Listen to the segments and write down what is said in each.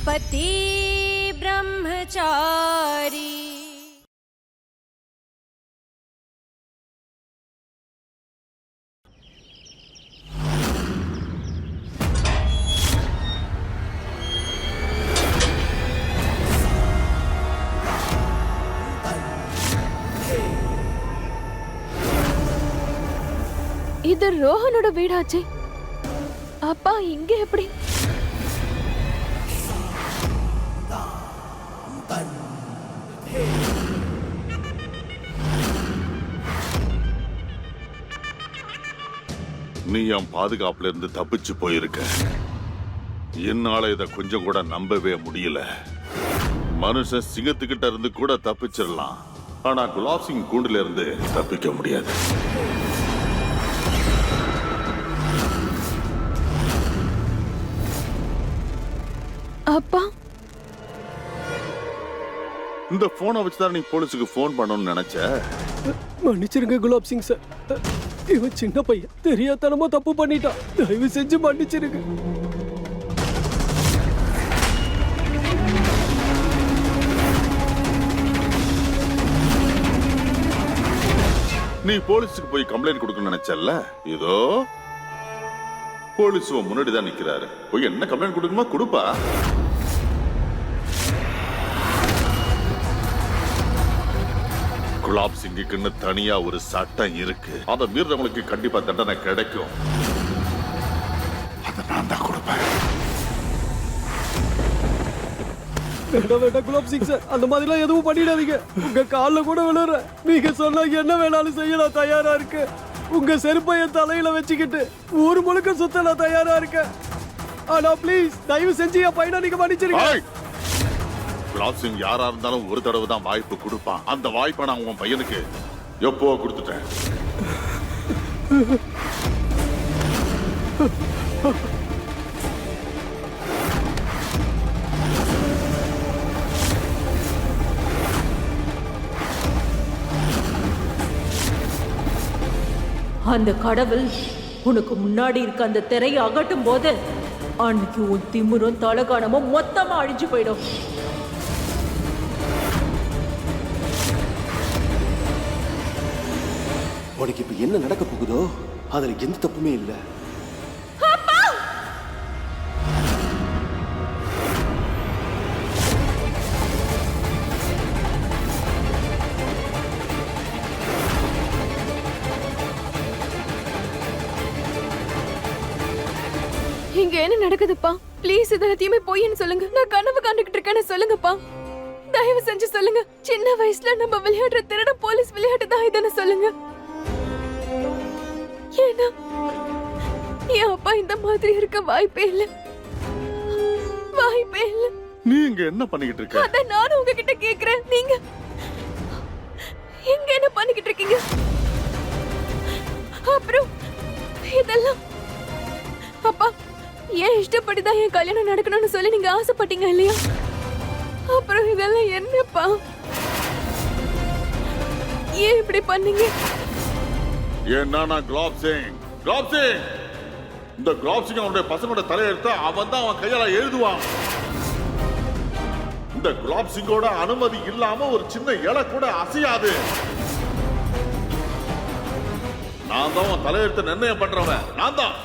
पति ब्रह्मचारी। இது ரோஹனோட வீடாச்சே. அப்பா இங்க எப்படி? நீ என் பாதுகாப்புல இருந்து தப்பிச்சு போயிருக்க. என்னால இத கொஞ்சம் கூட நம்பவே முடியல. மனுஷன் சிங்கத்துக்கிட்ட இருந்து கூட தப்பிச்சிடலாம், ஆனா குலாப் சிங் கூண்டுல இருந்து தப்பிக்க முடியாது. அப்பா இந்த போனை வச்சுதான் நீ போலீஸுக்கு போன் பண்ணணும்னு நினைச்ச? மன்னிச்சிருங்க குலாப் சிங் சார், இவன் சின்ன பையன், தெரியாதனமா தப்பு பண்ணிட்டான். தயவு செஞ்சு மன்னிச்சிருங்க. நீ போலீஸுக்கு போய் கம்ப்ளைண்ட் கொடுக்கணும்னு நினைச்சல்ல, இதோ போலீஸ் முன்னாடி தான் நிக்கிறாரு. போய் என்ன கம்ப்ளைண்ட் கொடுக்கணுமா கொடுப்பா. குலாப் சிங்குக்குன்னு தனியா ஒரு சட்டம் இருக்கு. அதை மீறவங்களுக்கு கண்டிப்பா தண்டனை கிடைக்கும். அதை நான் தான் கொடுப்பேன். வேண்டாம் வேண்டாம் குலாப் சிங் சார், அந்த மாதிரிலாம் எதுவும் பண்ணிடாதீங்க. உங்க காலில் கூட விழுற. நீங்க சொன்னா என்ன வேணாலும் செய்ய நான் தயாரா இருக்கு. உங்க செருப்பை என் தலையில வச்சுக்கிட்டு ஊர் முழுக்க சுத்த நான் தயாரா இருக்கேன். ஆனா ப்ளீஸ் தயவு செஞ்சு என் பையனை நீங்க மன்னிச்சிருங்க. குலாப் சிங் யாரா இருந்தாலும் ஒரு தடவை தான் வாய்ப்பு கொடுப்பான். அந்த வாய்ப்பை நான் உன் பையனுக்கு எப்போ கொடுத்துட்டேன். அந்த கடவுள் உனக்கு முன்னாடி இருக்க அந்த திரையை அகட்டும் போது அன்னைக்கு உன் திமிரும் தலகாணமும் மொத்தமா அழிஞ்சு போயிடும். உனக்கு இப்ப என்ன நடக்க போகுதோ அதுல எந்த தப்புமே இல்லை. இங்க என்ன நடக்குதுப்பா? ப்ளீஸ் இதெல்லாத்தையுமே பொய்ன்னு சொல்லுங்க. நான் கனவு காண்டுகிட்டு இருக்கேன்னு சொல்லுங்கப்பா. தயவு செஞ்சு சொல்லுங்க. சின்ன வயசுல நம்ம விளையாடுற திருட போலீஸ் விளையாட்டு தான் இதுன்னு சொல்லுங்க. ஏன்னா என் அப்பா இந்த மாதிரி இருக்க வாய்ப்பே இல்ல, வாய்ப்பே இல்ல. நீ இங்க என்ன பண்ணிக்கிட்டு இருக்க? அத நானும் உங்ககிட்ட கேக்குறேன். நீங்க இங்க என்ன பண்ணிக்கிட்டு இருக்கீங்க? அப்புறம் இதெல்லாம் அப்பா ஏன் இஷ்டப்படிதான் என் கல்யாணம் நடக்கணும்னு சொல்லி நீங்க ஆசைப்பட்டீங்க இல்லையா? அப்புறம் இதெல்லாம் என்னப்பா? ஏன் இப்படி பண்ணீங்க? ஏன்னா நான் குலாப் சிங் இந்த குலாப் சிங் அவனுடைய பசங்களோட தலையெழுத்த அவன் தான் அவன் கையால எழுதுவான். இந்த குலாப் சிங்கோட அனுமதி இல்லாம ஒரு சின்ன இலை கூட அசையாது. நான் தான் அவன் தலையெழுத்த நிர்ணயம் பண்றவன். நான் தான்.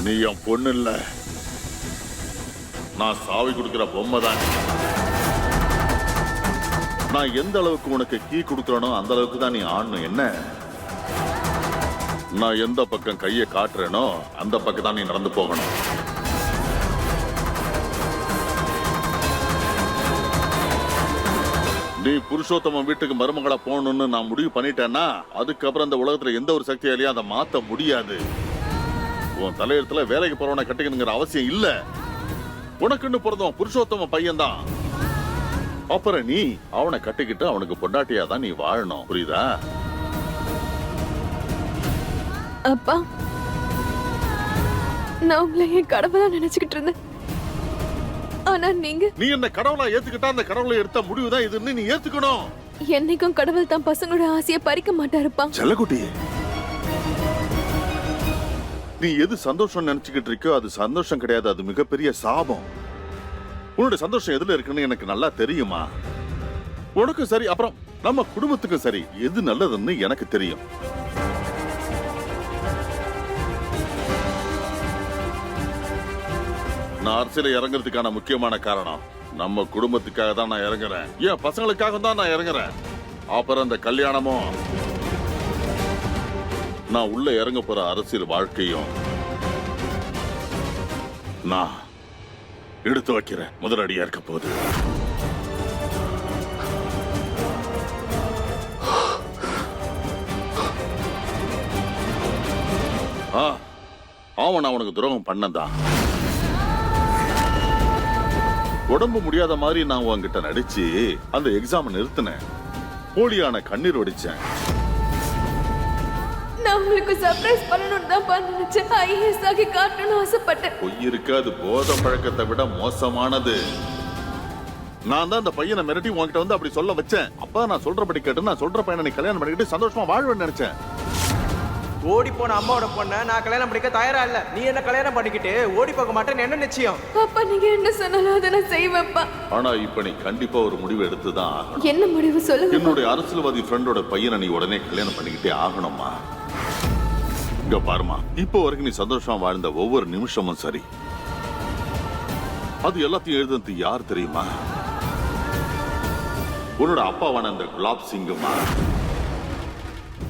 நீ என் பொண்ணு இல்ல, நான் சாவி கொடுக்கிற பொம்மை தான். நான் எந்த அளவுக்கு உனக்கு கீ கொடுக்கறனோ அந்த அளவுக்கு தான் நீ ஆடணும். என்ன, நான் எந்த பக்கம் கையை காட்டுறேனோ அந்த பக்கம் தான் நீ நடந்து போகணும். நீ புருஷோத்தமன் வீட்டுக்கு மருமகளா போகணும்னு நான் முடிவு பண்ணிட்டேன்னா அதுக்கப்புறம் இந்த உலகத்துல எந்த ஒரு சக்தியாலையும் அதை மாத்த முடியாது. உன் தலையெழுத்துல வேலைக்கு போறவனை கட்டிக்கணுங்கிற அவசியம் இல்ல. உனக்குன்னு பிறந்தவன் புருஷோத்தம பையன் தான். அப்புறம் நீ அவனை கட்டிக்கிட்டு அவனுக்கு பொண்டாட்டியா தான் நீ வாழணும். புரியுதா? அப்பா நான் உங்களை என் கடவுளா நினைச்சுக்கிட்டு இருந்தேன். ஆனா நீங்க என்ன கடவுளா ஏத்துக்கிட்டா அந்த கடவுளை எடுத்த முடிவுதான் இதுன்னு நீ ஏத்துக்கணும். என்னைக்கும் கடவுள் தான் பசங்களோட ஆசையை பறிக்க மாட்டாருப்பா. செல்லக்குட்டி, நீ எது சந்தோஷம் நினைச்சுக்கிட்டு இருக்கோ அது சந்தோஷம் கிடையாது, அது மிகப்பெரிய சாபம். உன்னோட சந்தோஷம் எதுல இருக்குன்னு எனக்கு நல்லா தெரியுமா. உனக்கு சரி, அப்புறம் நம்ம குடும்பத்துக்கும் சரி, எது நல்லதுன்னு எனக்கு தெரியும். நான் அரசியல இறங்குறதுக்கான முக்கியமான காரணம் நம்ம குடும்பத்துக்காக தான் நான் இறங்குறேன். ஏன் பசங்களுக்காக தான் நான் இறங்குறேன். அப்புறம் அந்த கல்யாணமும் நான் உள்ள இறங்க போற அரசியல் வாழ்க்கையும் நான் எடுத்து வைக்கிறேன் முதலடியா இருக்க போகுது. அவன் அவனுக்கு துரோகம் பண்ணதான். உடம்பு முடியாத மாதிரி நான் உன்கிட்ட நடிச்சு அந்த எக்ஸாம் நிறுத்தினேன். போலியான கண்ணீர் வடிச்சேன். நான் உங்களுக்கு சர்ப்ரைஸ் பண்ணணும்னு தான் நினைச்சேன். ஐஏஎஸ் ஆகி காட்டணும்னு ஆசைப்பட்டேன். பொய் இருக்கு, அது போதை பழக்கத்தை விட மோசமானது. நான் தான் அந்த பையனை மிரட்டி உன்கிட்ட வந்து அப்படி சொல்ல வச்சேன். அப்ப நான் சொல்றபடி கேட்டு நான் சொல்ற பையனை நீ கல்யாணம் பண்ணிக்கிட்டு சந்தோஷமா வாழ்வேன்னு நினைச்சேன். ஓடி போன அம்மாவோட பொண்ண நான் கல்யாணம் பண்ணிக்க தயாரா இல்ல. நீ என்ன கல்யாணம் பண்ணிக்கிட்டு ஓடி போக மாட்டேன்னு என்ன நிச்சயம்? அப்பா நீங்க என்ன சொன்னாலும் அதை நான் செய்வேன்ப்பா. ஆனா இப்ப நீ கண்டிப்பா ஒரு முடிவு எடுத்துதான் ஆகணும். என்ன முடிவு சொல்லுங்க. என்னுடைய அரசியல்வாதி ஃப்ரெண்டோட பையனை நீ உடனே கல்யாணம் பண்ணிக்கிட்டே ஆகணுமா. இங்க பாருமா, இப்போ வரைக்கும் நீ சந்தோஷமா வாழ்ந்த ஒவ்வொரு நிமிஷமும் சரி, அது எல்லாத்தையும் எழுதுனது யார் தெரியுமா? உன்னோட அப்பாவான அந்த குலாப் சிங்குமா.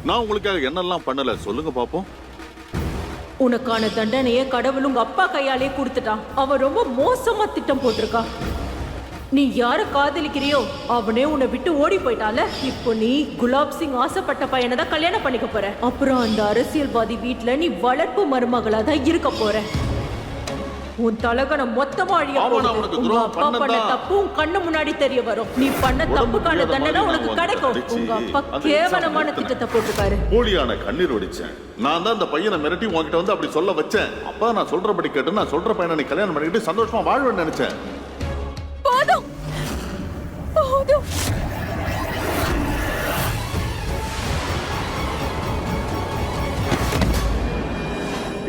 நான் உங்களுக்காக என்னெல்லாம் பண்ணல சொல்லுங்க பாப்போம். உனக்கான தண்டனையை கடவுள் உங்க அப்பா கையாலே கொடுத்துட்டான். அவன் ரொம்ப மோசமா திட்டம் போட்டிருக்கான். நீ யார காதலிக்கிறியோ அவனே உன்னை விட்டு ஓடி போயிட்டால. இப்போ நீ குலாப் சிங் ஆசைப்பட்ட பையனை தான் கல்யாணம் பண்ணிக்க போற. அப்புறம் அந்த அரசியல்வாதி வீட்டுல நீ வளர்ப்பு மருமகளா தான் இருக்க போற. உன் தலகணம் மொத்தமா அழிய போகுது. உங்க அப்பா பண்ண தப்பு உன் கண்ணு முன்னாடி தெரிய வரும். நீ பண்ண தப்புக்கான தண்டனை உனக்கு கிடைக்கும். உங்க அப்பா கேவலமான திட்டத்தை போட்டுக்காரு. போலியான கண்ணீர் வடிச்சேன். நான் தான் அந்த பையனை மிரட்டி உன்கிட்ட வந்து அப்படி சொல்ல வச்சேன். அப்பா நான் சொல்றபடி கேட்டு நான் சொல்ற பையனை நீ கல்யாணம் பண்ணிக்கிட்டு சந்தோஷமா வாழ்வேன்னு நினைச்சேன். போதும் போதும்.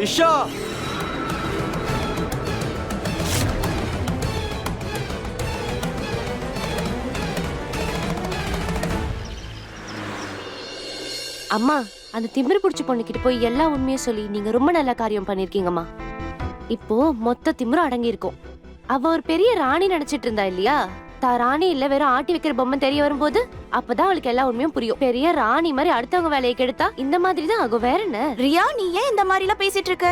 இஷா, அம்மா, அந்த திமிரு பிடிச்ச பொண்ணுகிட்ட போய் எல்லா உண்மையும் சொல்லி நீங்க ரொம்ப நல்ல காரியம் பண்ணிருக்கீங்கம்மா. இப்போ மொத்த திமிரும் அடங்கி இருக்கும். அவ ஒரு பெரிய ராணி நினைச்சிட்டு இருந்தா இல்லையா? ராணி இல்ல, வெறும் ஆட்டி வைக்கிற பொம்மை தெரிய வரும்போது அப்பதான் அவளுக்கு எல்லா உண்மையும் புரியும். பெரிய ராணி மாதிரி அடுத்தவங்க வேலையை கெடுத்தா இந்த மாதிரி தான் ஆகும். வேற என்ன? ரியா, நீ ஏன் இந்த மாதிரி எல்லாம் பேசிட்டு இருக்க?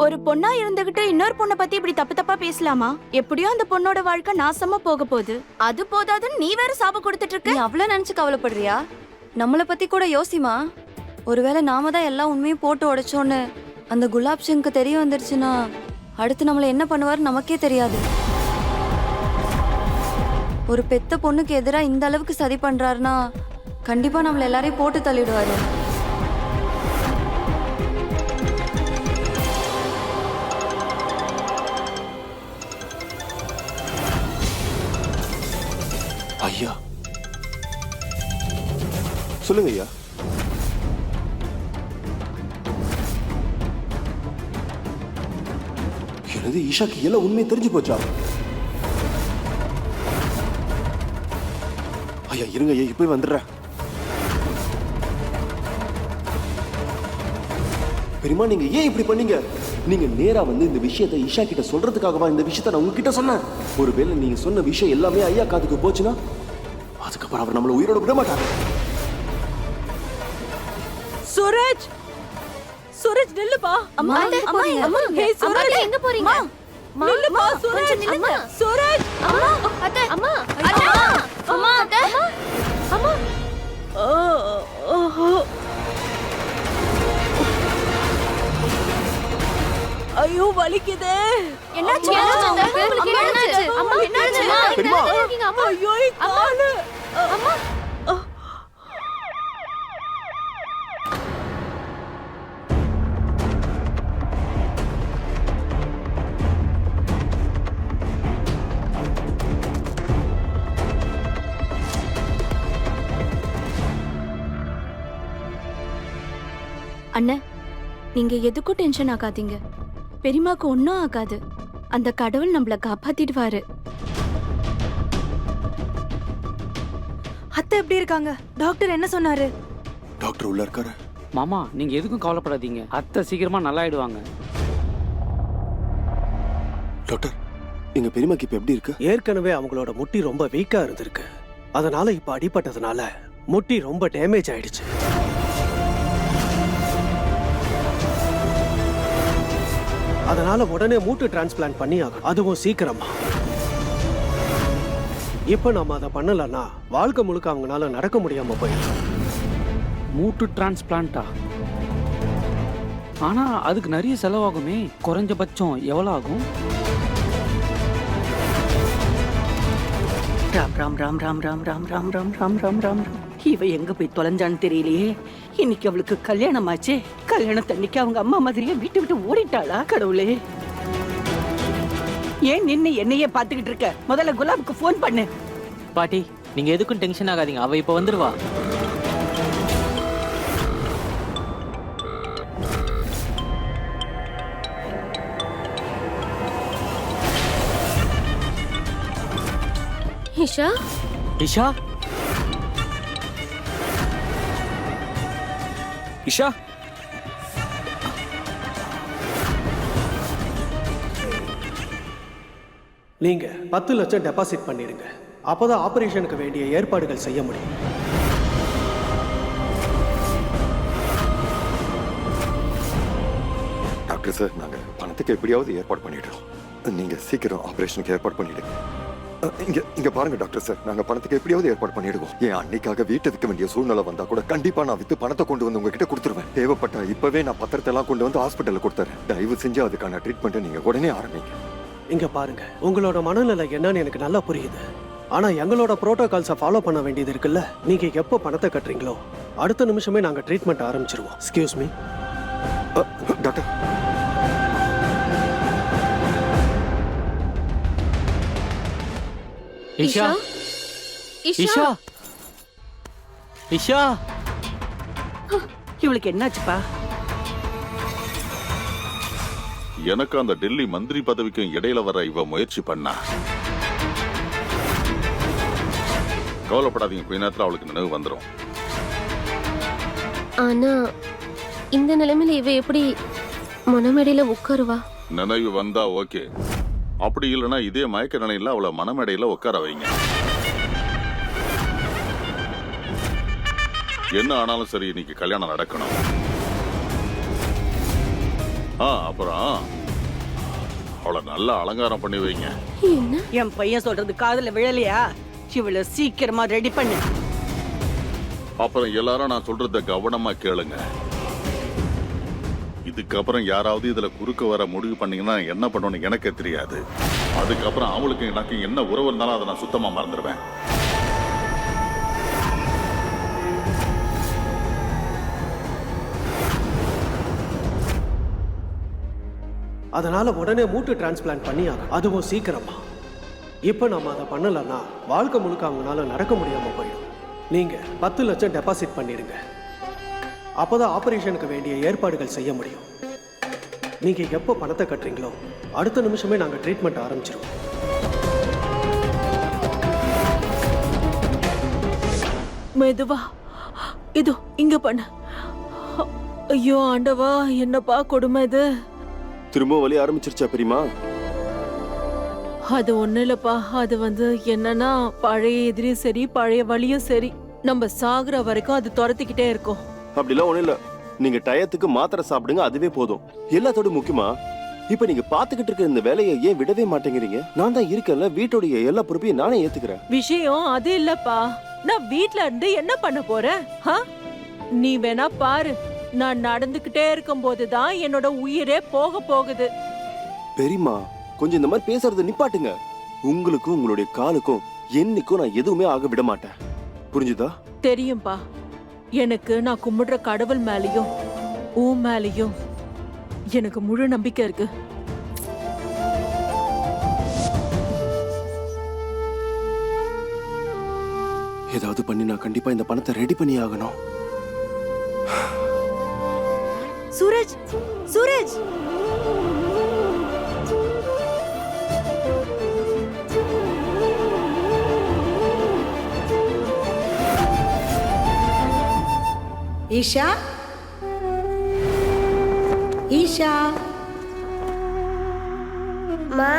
ஒரு பொண்ணா இருந்துகிட்டு இன்னொரு பொண்ணை பத்தி இப்படி தப்பு தப்பா பேசலாமா? எப்படியோ அந்த பொண்ணோட வாழ்க்கை நாசமா போக போகுது. அது போதாதுன்னு நீ வேற சாப கொடுத்துட்டு இருக்க. நீ அவ்வளவு நினைச்சு கவலைப்படுறியா? நம்மளை பத்தி கூட யோசிமா. ஒருவேளை நாம தான் எல்லா உண்மையும் போட்டு உடைச்சோன்னு அந்த குலாப் சிங்க்கு தெரிய வந்துருச்சுன்னா அடுத்து நம்மள என்ன பண்ணுவாரு நமக்கே தெரியாது. ஒரு பெத்த பொண்ணுக்கு எதிராக இந்த அளவுக்கு சதி பண்றாருன்னா கண்டிப்பா நம்மள எல்லாரையும் போட்டு தள்ளிடுவாரு. ஐயா சொல்லுங்க ஐயா. எனது ஈஷாக்கு எல்லாம் உண்மையை தெரிஞ்சு போச்சா? ஐயா இருங்க ஐயா, இப்போய் வந்துடுறேன். பெரியமா, நீங்க ஏன் இப்படி பண்ணீங்க? நீங்க நேரா வந்து இந்த விஷயத்தை ஈஷா கிட்ட சொல்றதுக்காகவா இந்த விஷயத்தை நான் உங்ககிட்ட சொன்னேன்? ஒருவேளை நீங்க சொன்ன விஷயம் எல்லாமே ஐயா காதுக்கு போச்சுன்னா அதுக்கப்புறம் அவர் நம்மளை உயிரோட விட மாட்டாங்க. சுரஜ், சுரஜ் நில்லுப்பா. அம்மா, அம்மா, அம்மா, ஹே சுரஜ், எங்க போறீங்க? நில்லுப்பா சுரஜ். அம்மா, சுரஜ், அம்மா, அத்தை, அம்மா, அம்மா, அத்தை, அம்மா. ஐயோ வலிக்குதே. என்னாச்சு? உங்களுக்கு என்னாச்சு? அம்மா, என்னாச்சு? பெரியம்மா. அம்மா, ஐயோ காலு. அம்மா. அண்ணே, நீங்க எதுக்கும் டென்ஷன் ஆகாதீங்க. பெரியமாக்கு ஒன்றும் ஆகாது. அந்த கடவுள் நம்மள காப்பாத்திடுவாரு. அத்தை எப்படி இருக்காங்க? டாக்டர் என்ன சொன்னாரு? டாக்டர் உள்ள இருக்காரு. மாமா நீங்க எதுக்கும் கவலைப்படாதீங்க, அத்தை சீக்கிரமா நல்லா ஆயிடுவாங்க. டாக்டர், எங்க பெரியமாக்கு இப்ப எப்படி இருக்கு? ஏற்கனவே அவங்களோட முட்டி ரொம்ப வீக்கா இருந்திருக்கு. அதனால இப்ப அடிபட்டதுனால முட்டி ரொம்ப டேமேஜ் ஆயிடுச்சு. அதனால உடனே மூட்டு டிரான்ஸ்பிளான்ட் பண்ணி ஆகும், அதுவும் சீக்கிரமா. இப்ப நம்ம அதை பண்ணலன்னா வாழ்க்கை முழுக்க அவங்களால நடக்க முடியாம போயிடும். மூட்டு டிரான்ஸ்பிளான்ட்டா? ஆனா அதுக்கு நிறைய செலவாகுமே. குறைஞ்சபட்சம் எவ்வளவு ஆகும்? ராம் ராம் ராம் ராம் ராம் ராம் ராம் ராம் ராம் ராம் ராம் ராம். இவ எங்க போய் தொலைஞ்சான்னு தெரியலையே. இன்னைக்கு அவளுக்கு கல்யாணம் ஆச்சு. கல்யாணத்தன்னைக்கு அவங்க அம்மா மாதிரியே வீட்டை விட்டு ஓடிட்டாளா? கடவுளே, ஏன் நின்னு என்னையே பாத்துக்கிட்டு இருக்க? முதல்ல குலாபுக்கு போன் பண்ணு. பாட்டி நீங்க எதுக்கும் டென்ஷன் ஆகாதீங்க, அவ இப்ப வந்துருவா. இஷா, இஷா, இஷா, நீங்க 10 லட்சம் டெபாசிட் பண்ணிடுங்க. அப்பதான் ஆபரேஷனுக்கு வேண்டிய ஏற்பாடுகள் செய்ய முடியும். டாக்டர் சார், நாங்க பணத்துக்கு எப்படியாவது ஏற்பாடு பண்ணிடுறோம். நீங்க சீக்கிரம் ஆபரேஷனுக்கு ஏற்பாடு பண்ணிடுங்க. இங்க பாருங்க டாக்டர் சார், நாங்க பணத்துக்கு எப்படியாவது ஏற்பாடு பண்ணிடுவோம். என் அன்னைக்காக வீட்டை விற்க வேண்டிய சூழ்நிலை வந்தா கூட கண்டிப்பா நான் வித்து பணத்தை கொண்டு வந்து உங்ககிட்ட கொடுத்துருவேன். தேவைப்பட்டா இப்பவே நான் பத்திரத்தை எல்லாம் கொண்டு வந்து ஹாஸ்பிட்டல்ல கொடுத்துறேன். தயவு செஞ்சு அதுக்கான ட்ரீட்மெண்ட்டை நீங்க உடனே ஆரம்பிங்க. இங்க பாருங்க, உங்களோட மனநிலை என்னன்னு எனக்கு நல்லா புரியுது. ஆனா எங்களோட புரோட்டோகால்ஸை ஃபாலோ பண்ண வேண்டியது இருக்குல்ல. நீங்க எப்போ பணத்தை கட்டுறீங்களோ அடுத்த நிமிஷமே நாங்க ட்ரீட்மெண்ட் ஆரம்பிச்சிருவோம். Excuse me doctor. Isha, Isha, Isha, இவளுக்கு என்னாச்சுப்பா? எனக்கு அந்த டெல்லி மந்திரி பதவிக்கும் இடையில வர இவ முயற்சி பண்ணா. கவலைப்படாதீங்க, கொஞ்ச நேரத்துல அவளுக்கு நினைவு வந்துடும். ஆனா இந்த நிலைமையில இவ எப்படி மனமேடையில உட்காருவா? நினைவு வந்தா ஓகே, அப்படி இல்லைன்னா இதே மயக்க நிலையில அவளை மனமேடையில உட்கார வைங்க. என்ன ஆனாலும் சரி, இன்னைக்கு கல்யாணம் நடக்கணும். அப்புறம் அவளை நல்லா அலங்காரம் பண்ணி வைங்க. என் பையன் சொல்றது காதுல விழலையா? இவளை சீக்கிரமா ரெடி பண்ணு. அப்புறம் எல்லாரும் நான் சொல்றத கவனமா கேளுங்க. இதுக்கப்புறம் யாராவது இதுல குறுக்க வர முடிவு பண்ணீங்கன்னா என்ன பண்ணணும்னு எனக்கே தெரியாது. அதுக்கப்புறம் அவளுக்கு எனக்கு என்ன உறவு இருந்தாலும் அதை நான் சுத்தமா மறந்துடுவேன். அதனால உடனே மூட்டு டிரான்ஸ்பிளான்ட் பண்ணி ஆகும், அதுவும் சீக்கிரமா. இப்ப நம்ம அதை பண்ணலன்னா வாழ்க்கை முழுக்க அவங்களால நடக்க முடியாம போயிடும். நீங்க 10 லட்சம் டெபாசிட் பண்ணிடுங்க. அப்பதான் ஆபரேஷனுக்கு வேண்டிய ஏற்பாடுகள் செய்ய முடியும். நீங்க எப்போ பணத்தை கட்டுறீங்களோ அடுத்த நிமிஷமே நாங்க ட்ரீட்மெண்ட் ஆரம்பிச்சிருவோம். மெதுவா இதோ இங்க பண்ண. ஐயோ ஆண்டவா, என்னப்பா கொடுமை இது. திரும்ப வலி ஆரம்பிச்சிருச்சா பெரியமா? அது ஒண்ணு இல்லப்பா, அது என்னன்னா பழைய எதிரியும் சரி பழைய வலியும் சரி நம்ம சாகுற வரைக்கும் அது துரத்திக்கிட்டே இருக்கும். அப்படிலாம் ஒண்ணும் இல்ல, நீங்க டயத்துக்கு மாத்திரை சாப்பிடுங்க, அதுவே போதும். எல்லாத்தோட முக்கியமா இப்ப நீங்க பாத்துக்கிட்டு இருக்க இந்த வேலையை ஏன் விடவே மாட்டேங்கிறீங்க? நான் தான் இருக்கல, வீட்டோடைய எல்லா பொறுப்பையும் நானே ஏத்துக்கிறேன். விஷயம் அது இல்லப்பா, நான் வீட்ல இருந்து என்ன பண்ண போறேன்? நீ வேணா பாரு, நான் நடந்துகிட்டே இருக்கும் போதுதான் என்னோட உயிரே போக போகுது. பெரியமா, கொஞ்சம் இந்த மாதிரி பேசுறத நிப்பாட்டுங்க. உங்களுக்கும் உங்களுடைய காலுக்கும் என்னைக்கும் நான் எதுவுமே ஆக விட மாட்டேன், புரிஞ்சுதா? தெரியும்பா, எனக்கு நான் கும்பிடுற கடவுள் மேலயும் உன் மேலயும் எனக்கு முழு நம்பிக்கை இருக்கு. ஏதாவது பண்ணி நான் கண்டிப்பா இந்த பணத்தை ரெடி பண்ணி ஆகணும். சூரஜ் சூரஜ் ஈஷா ஈஷா மா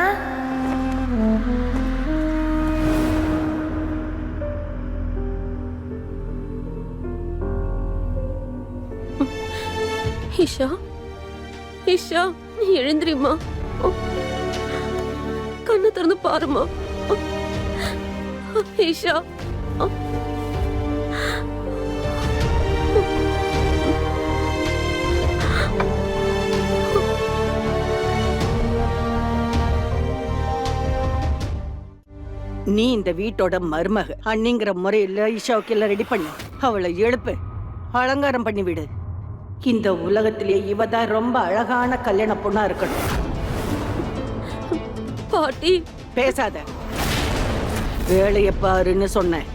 ஈஷா ஈஷா நீ எழுந்திரிம்மா கண்ணை திறந்து பாருமா ஈஷா நீ இந்த வீட்டோட மருமக அண்ணிங்கிற முறையில் ஈஷாவுக்கு எல்லாம் ரெடி பண்ணு. அவளை எழுப்பு, அலங்காரம் பண்ணி விடு. இந்த உலகத்திலே இவ தான் ரொம்ப அழகான கல்யாண பொண்ணா இருக்கணும். பாட்டி பேசாத, வேலையை பாருன்னு சொன்னேன்,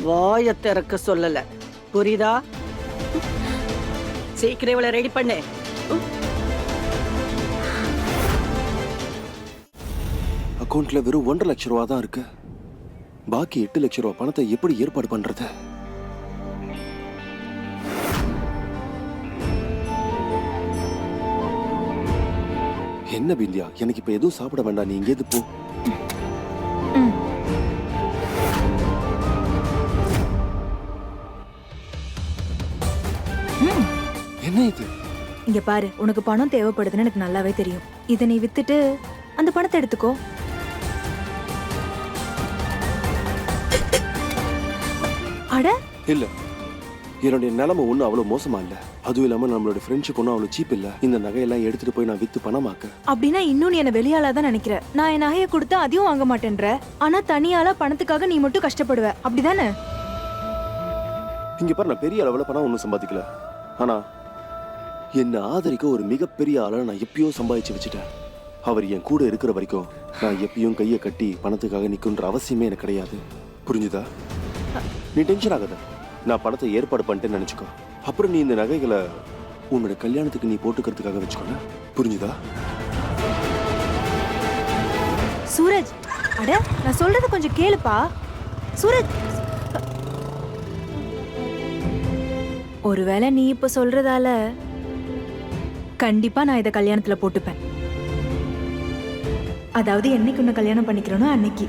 வாயை திறக்க சொல்லல. புரியுதா? சீக்கிரம் இவளை ரெடி பண்ணு. அக்கௌண்ட்ல வெறும் 1.5 லட்சம் ரூபா தான் இருக்கு. பாக்கி 8 லட்சம் ரூபா பணத்தை எப்படி ஏற்பாடு பண்றது? என்ன பிந்தியா, எனக்கு இப்ப எதுவும் சாப்பிட வேண்டாம், நீ இங்கே போ. என்ன இது? இங்க பாரு, உனக்கு பணம் தேவைப்படுதுன்னு எனக்கு நல்லாவே தெரியும். இதை நீ வித்துட்டு அந்த பணத்தை எடுத்துக்கோ. அட இல்ல, என்னுடைய நிலைமை ஒன்றும் அவ்வளோ மோசமா இல்ல. அதுவும் இல்லாம நம்மளோட ஃப்ரெண்ட்ஷிப் ஒன்றும் அவ்வளோ சீப் இல்ல. இந்த நகையெல்லாம் எடுத்துட்டு போய் நான் வித்து பணமாக்க. அப்படின்னா இன்னும் நீ என்ன வெளியாளா தான் நினைக்கிற. நான் என் நகையை கொடுத்தா அதையும் வாங்க மாட்டேன்ற. ஆனா தனியாளா பணத்துக்காக நீ மட்டும் கஷ்டப்படுவ, அப்படிதானே? இங்க பாரு, நான் பெரிய அளவுல பணம் ஒன்றும் சம்பாதிக்கல. ஆனா என்னை ஆதரிக்க ஒரு மிகப்பெரிய ஆளை நான் எப்பயோ சம்பாதிச்சு வச்சுட்டேன். அவர் என் கூட இருக்கிற வரைக்கும் நான் எப்பயும் கையை கட்டி பணத்துக்காக நிற்குன்ற அவசியமே எனக்கு கிடையாது. புரிஞ்சுதா? நீ டென்ஷன் ஆகாத, நான் பணத்தை ஏற்பாடு பண்ணிட்டேன்னு நினைச்சுக்கோ. அப்புறம் நீ இந்த நகைகளை உன்னோட கல்யாணத்துக்கு நீ போட்டுக்கிறதுக்காக வச்சுக்கோங்க. புரிஞ்சுதா? சூரஜ், அட நான் சொல்றத கொஞ்சம் கேளுப்பா. சூரஜ், ஒருவேளை நீ இப்ப சொல்றதால கண்டிப்பா நான் இதை கல்யாணத்துல போட்டுப்பேன். அதாவது என்னைக்கு உன்னை கல்யாணம் பண்ணிக்கிறனோ அன்னைக்கு.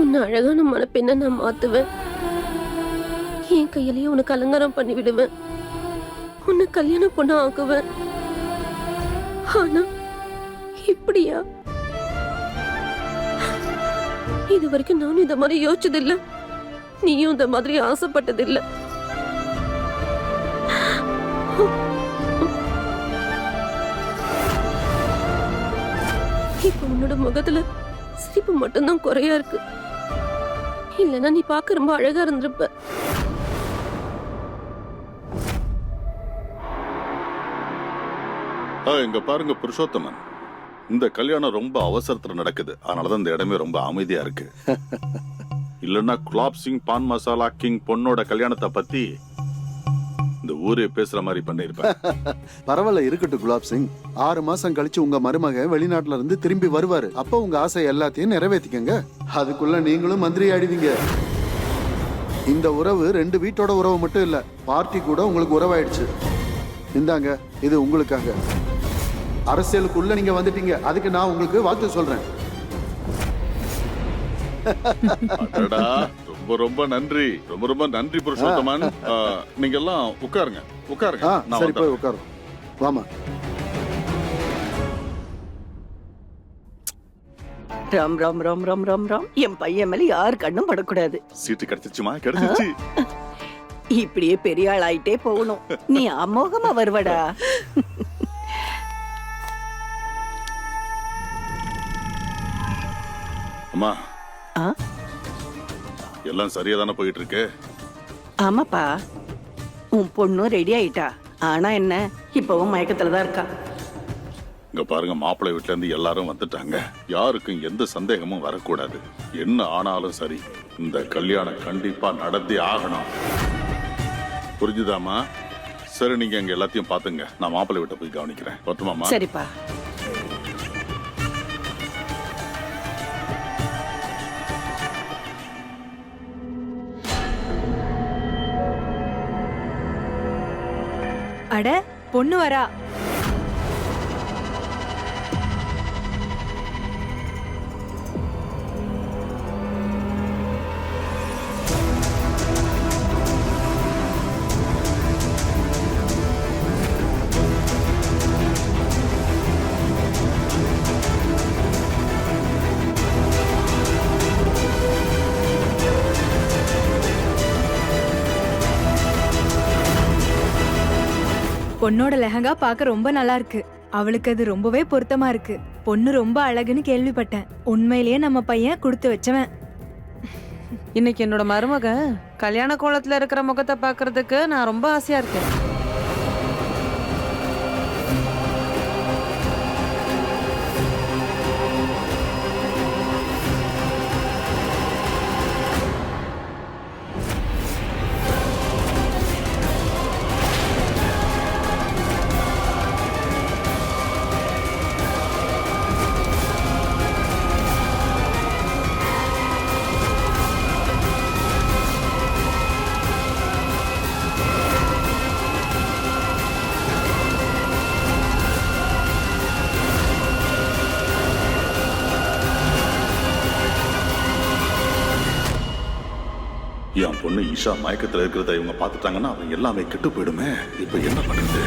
உன்னை அழகான மனப்பெண்ணை நான் மாத்துவேன். என் கையிலேயே உனக்கு அலங்காரம் பண்ணி விடுவேன். உன்னை கல்யாணம் பொண்ணா ஆக்குவேன். ஆனா இப்படியா? இது வரைக்கும் நானும் இந்த மாதிரி யோசிச்சதில்லை, நீயும் இந்த மாதிரி ஆசைப்பட்டதில்லை. இப்ப உன்னோட முகத்துல சிரிப்பு மட்டும்தான் குறையா இருக்கு. இல்லைன்னா நீ பார்க்க ரொம்ப அழகா இருந்திருப்ப. இங்க பாருங்க புருஷோத்தமன், இந்த கல்யாணம் ரொம்ப அவசரத்துல நடக்குது. அதனாலதான் இந்த இடமே ரொம்ப அமைதியா இருக்கு. இல்லன்னா குலாப் சிங் பான் மசாலா கிங் பொண்ணோட கல்யாணத்தை பத்தி இந்த ஊரே பேசுற மாதிரி பண்ணிருப்பேன். பரவாயில்ல, இருக்கட்டும் குலாப் சிங். 6 மாசம் கழிச்சு உங்க மருமக வெளிநாட்டுல இருந்து திரும்பி வருவாரு. அப்ப உங்க ஆசை எல்லாத்தையும் நிறைவேற்றிக்கங்க. அதுக்குள்ள நீங்களும் மந்திரி ஆயிடுவீங்க. இந்த உறவு 2 வீட்டோட உறவு மட்டும் இல்ல, பார்ட்டி கூட உங்களுக்கு உறவாயிடுச்சு. இந்தாங்க, இது உங்களுக்காக. அரசியலுக்குள்ள நீங்க வந்துட்டீங்க, அதுக்கு நான் உங்களுக்கு வாழ்த்து சொல்றேன். ரொம்ப ரொம்ப நன்றி, ரொம்ப ரொம்ப நன்றி புருஷோத்தமன். நீங்க எல்லாம் உட்காருங்க, உட்காருங்க. சரி, போய் உட்காரும். வாமா. ராம் ராம் ராம் ராம் ராம் ராம். என் பையன் மேல யார் கண்ணும் படக்கூடாது. சீட்டு கிடைச்சிச்சுமா? கிடைச்சிச்சு. இப்படியே பெரிய ஆள் ஆயிட்டே போகணும். நீ அமோகமா வருவடா. அம்மா, எல்லாம் சரியா தானே போயிட்டு இருக்கு? ஆமாப்பா, உன் பொண்ணும் ரெடி ஆயிட்டா. ஆனா என்ன, இப்பவும் மயக்கத்துல தான் இருக்கா. இங்க பாருங்க, மாப்பிள்ளை வீட்டுல இருந்து எல்லாரும் வந்துட்டாங்க. யாருக்கும் எந்த சந்தேகமும் வரக்கூடாது. என்ன ஆனாலும் சரி, இந்த கல்யாணம் கண்டிப்பா நடந்தே ஆகணும். புரிஞ்சுதாமா? சரி, நீங்க எங்க எல்லாத்தையும் பாத்துங்க. நான் மாப்பிள்ளை வீட்டை போய் கவனிக்கிறேன். பத்துமாமா? சரிப்பா. அட பொண்ணு வரா. பொண்ணோட லெஹங்கா பார்க்க ரொம்ப நல்லா இருக்கு. அவளுக்கு அது ரொம்பவே பொருத்தமா இருக்கு. பொண்ணு ரொம்ப அழகுன்னு கேள்விப்பட்டேன். உண்மையிலேயே நம்ம பையன் கொடுத்து வச்சவன். இன்னைக்கு என்னோட மருமக கல்யாண கோலத்துல இருக்கிற முகத்தை பார்க்கிறதுக்கு நான் ரொம்ப ஆசையா இருக்கேன். என் பொண்ணு ஈஷா மயக்கத்துல இருக்கிறத இவங்க பாத்துட்டாங்கன்னா அவங்க எல்லாமே கெட்டு போயிடுமே. இப்ப என்ன பண்ணுது?